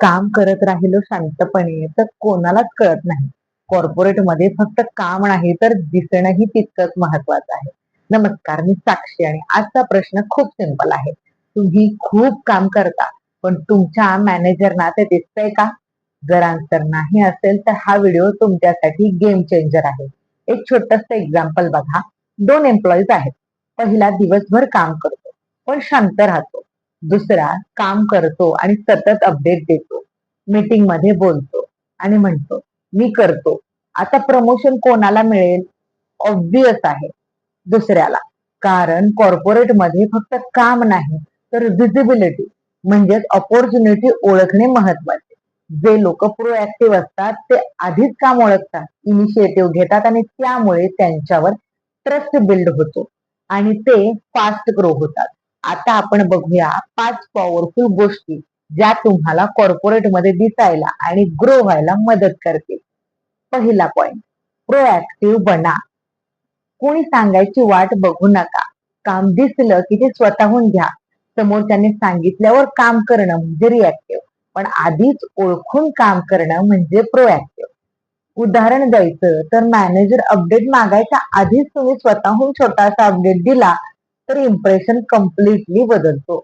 काम करत राहिलो शांतपणे तर कोणालाच कळत नाही. कॉर्पोरेट मध्ये फक्त काम नाही तर दिसणंही तितकंच महत्वाचं आहे. नमस्कार, मी साक्षी आणि आजचा प्रश्न खूप सिंपल आहे. तुम्ही खूप काम करता, पण तुमच्या मॅनेजरना ते दिसतंय का? जर आन्सर नाही असेल तर हा व्हिडिओ तुमच्यासाठी गेम चेंजर आहे. एक छोटस एक्झाम्पल बघा. 2 एम्प्लॉईज आहेत. पहिला दिवसभर काम करतो, पण शांत राहतो. दुसरा काम करतो आणि सतत अपडेट देतो. मीटिंग मध्ये बोलतो आणि म्हणतो, मी करतो. आता प्रमोशन कोणाला मिळेल? ऑब्वियस आहे, दुसऱ्याला. कारण कॉर्पोरेट मध्ये फक्त काम नाही तर व्हिजिबिलिटी म्हणजेच ऑपॉर्च्युनिटी ओळखणे महत्वाचे. जे लोक प्रोएक्टिव्ह असतात ते आधीच काम ओळखतात, इनिशिएटिव्ह घेतात आणि त्यामुळे त्यांच्यावर ट्रस्ट बिल्ड होतो आणि ते फास्ट ग्रो होतात. आता आपण बघूया 5 पॉवरफुल गोष्टी ज्या तुम्हाला कॉर्पोरेट मध्ये दिसायला आणि ग्रो व्हायला मदत करतील. पहिला पॉइंट, प्रोएक्टिव्ह बना. कोणी सांगायची वाट बघू नका. काम दिसलं की ते स्वतःहून घ्या. समोरच्याने सांगितल्यावर काम करणं म्हणजे रिॲक्टिव्ह, पण आधीच ओळखून काम करणं म्हणजे प्रोएक्टिव्ह. उदाहरण द्यायचं तर मॅनेजर अपडेट मागायच्या आधीच तुम्ही स्वतःहून छोटासा अपडेट दिला तर इम्प्रेशन कम्प्लिटली बदलतो.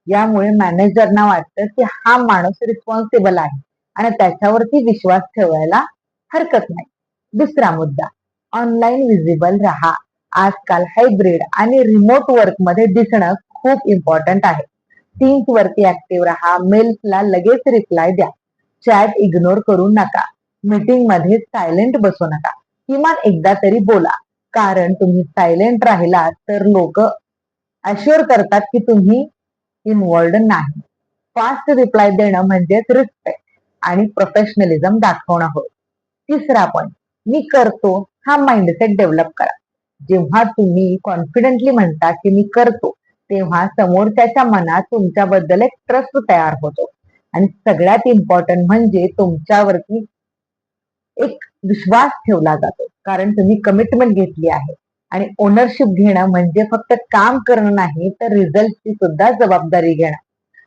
यामुळे मॅनेजरना वाटतं की हा माणूस रिस्पॉन्सिबल आहे आणि त्याच्यावरती विश्वास ठेवायला हरकत नाही. दुसरा मुद्दा, ऑनलाईन विजिबल राहा. आजकाल हायब्रिड आणि रिमोट वर्क मध्ये दिसणं खूप इम्पॉर्टंट आहे. टीम्स वरती ऍक्टिव्ह राहा. मेल्सला लगेच रिप्लाय द्या. चॅट इग्नोर करू नका. मीटिंग मध्ये सायलेंट बसू नका. किमान एकदा तरी बोला. कारण तुम्ही सायलेंट राहिलात तर लोक अश्युअर करतात की तुम्ही इन्व्हॉल्ड नाही. फास्ट रिप्लाय देणं म्हणजेच रिस्पेक्ट आणि प्रोफेशनलिझम दाखवणं होय. तिसरा पॉइंट, मी करतो हा माइंडसेट डेव्हलप करा. जेव्हा तुम्ही कॉन्फिडेंटली म्हणता की मी करतो, तेव्हा समोरच्याच्या मनात तुमच्याबद्दल एक ट्रस्ट तयार होतो आणि सगळ्यात इम्पॉर्टंट म्हणजे तुमच्यावरती एक विश्वास ठेवला जातो, कारण तुम्ही कमिटमेंट घेतली आहे. आणि ओनरशिप घेणं म्हणजे फक्त काम करणं नाही तर रिझल्टची सुद्धा जबाबदारी घेणं.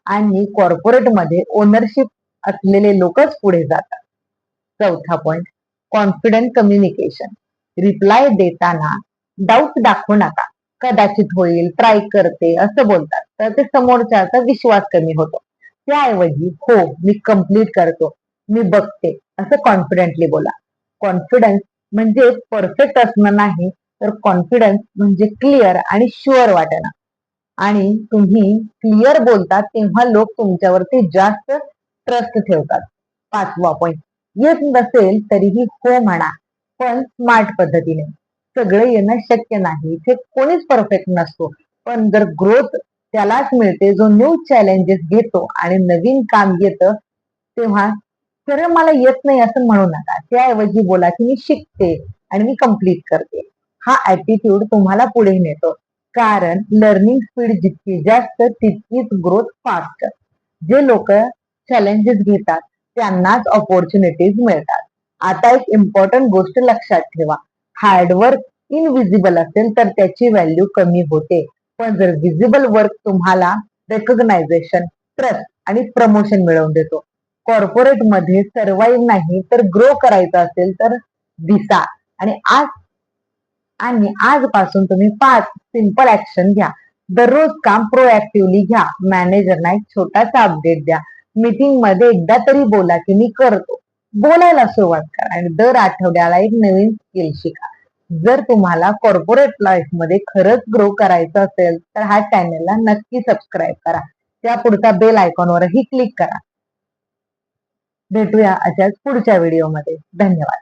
आणि कॉर्पोरेटमध्ये ओनरशिप असलेले लोकच पुढे जातात. चौथा पॉइंट, कॉन्फिडंट कम्युनिकेशन. रिप्लाय देताना डाऊट दाखवू नका. कदाचित होईल, ट्राय करते असं बोलतात तर ते समोरच्याचा विश्वास कमी होतो. त्याऐवजी हो, मी कम्प्लीट करतो, मी बघते असं कॉन्फिडेंटली बोला. कॉन्फिडन्स म्हणजे परफेक्ट असणं नाही, तर कॉन्फिडन्स म्हणजे क्लिअर आणि शुअर वाटणं. आणि तुम्ही क्लिअर बोलतात तेव्हा लोक तुमच्यावरती जास्त ट्रस्ट ठेवतात. पाचवा पॉइंट, येत नसेल तरीही हो म्हणा, पण स्मार्ट पद्धतीने. सगळं येणं शक्य नाही, इथे कोणीच परफेक्ट नसतो. पण जर ग्रोथ त्यालाच मिळते जो न्यू चॅलेंजेस घेतो आणि नवीन काम येतं. तेव्हा सरळ मला येत नाही असं म्हणू नका. त्याऐवजी बोला की मी शिकते आणि मी कम्प्लीट करते. हा ऍटिट्यूड तुम्हाला पुढे नेतो. कारण लर्निंग स्पीड जितकी जास्त तितकीच ग्रोथ फास्ट. जे लोक चॅलेंजेस घेतात त्यांनाच ऑपॉर्च्युनिटीज मिळतात. आता एक इम्पॉर्टंट गोष्ट लक्षात ठेवा. हार्डवर्क इनविजिबल असेल तर त्याची व्हॅल्यू कमी होते, पण जर विजिबल वर्क तुम्हाला रेकॉग्नायझेशन, ट्रस्ट आणि प्रमोशन मिळवून देतो. कॉर्पोरेट मध्ये सर्वाईव्ह नाही तर ग्रो करायचं असेल तर दिसा. आणि आजपासून तुम्ही 5 सिंपल ऍक्शन घ्या. दररोज काम प्रोएक्टिव्हली घ्या. मॅनेजरना एक छोटासा अपडेट द्या. मीटिंग मध्ये एकदा तरी बोला की मी करतो. बोलायला सुरुवात करा आणि दर आठवड्याला एक नवीन स्किल शिका. जर तुम्हाला कॉर्पोरेट लाईफ मध्ये खरंच ग्रो करायचं असेल तर हा चॅनलला नक्की सबस्क्राईब करा. त्या पुढचा बेल आयकॉनवरही क्लिक करा. भेटूया अशाच पुढच्या व्हिडिओमध्ये. धन्यवाद.